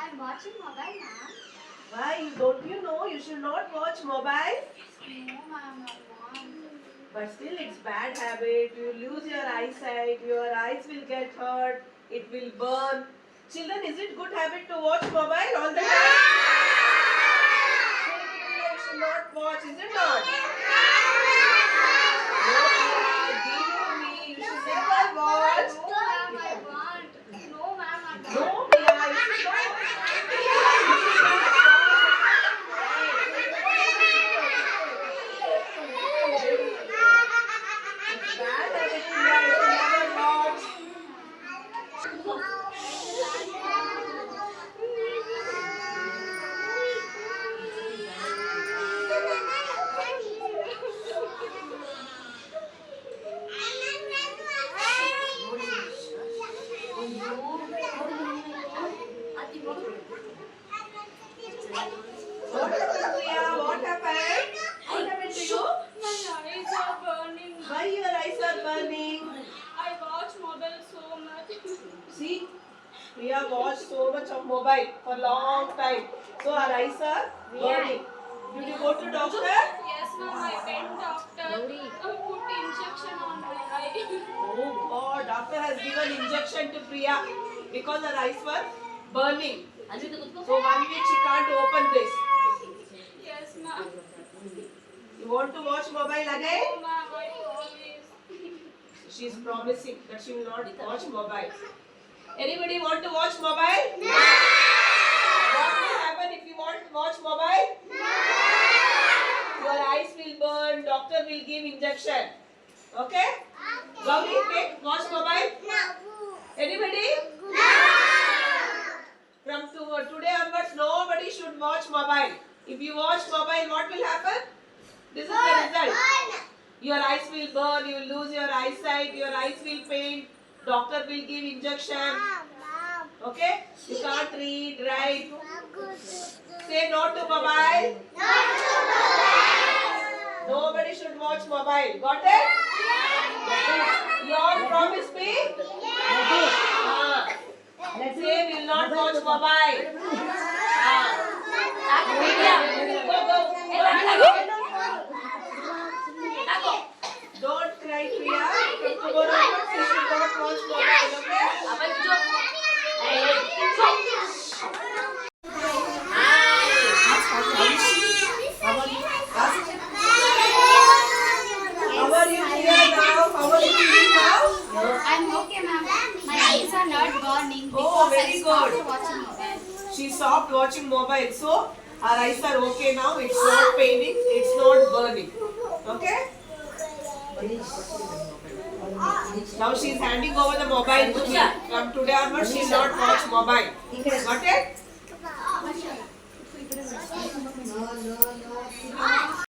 I'm watching mobile, ma'am. Why? Don't you know you should not watch mobile? No, ma'am, I want. But still it's bad habit. You lose your eyesight. Your eyes will get hurt. It will burn. Children, is it good habit to watch mobile all the time? You should not watch, is it not? No, give me. You should never watch. No, ma'am, I want. No, ma'am, I want. No, Priya, you should not. It's bad habit, Priya. You should never watch. What happened, Priya? What happened? What happened to you? My eyes are burning. Why your eyes are burning? I watch mobile so much. See, Priya watched so much of mobile for long time. So her eyes are burning. Did you go to doctor? Yes, ma'am, I went doctor. Put injection on my eye. Oh God, doctor has given injection to Priya because her eyes were burning. So 1 week she can't open this. Yes, ma'am. You want to watch mobile again? No, ma'am, I always. She is promising that she will not watch mobile. Anybody want to watch mobile? No. What will happen if you want to watch mobile? No. Your eyes will burn. Doctor will give injection. Okay? Gauri, take watch mobile. No. Anybody? From today onwards, nobody should watch mobile. If you watch mobile, what will happen? This is the result. Your eyes will burn, you will lose your eyesight, your eyes will pain, doctor will give injection. Okay? You can't read, write. Say no to mobile. Nobody should watch mobile. Got it? You all promise me? Say will not watch mobile. Don't cry, Priya. From tomorrow onwards, you should not watch mobile, okay? How are you, Priya, now? How are you feeling now? I'm okay, ma'am. My eyes are not burning because Oh, very I stopped good. watching mobile. She stopped watching mobile, so her eyes are okay now. It's not paining, it's not burning. Okay? Now she is handing over the mobile to me. From today onwards, she will not watch mobile. Got it?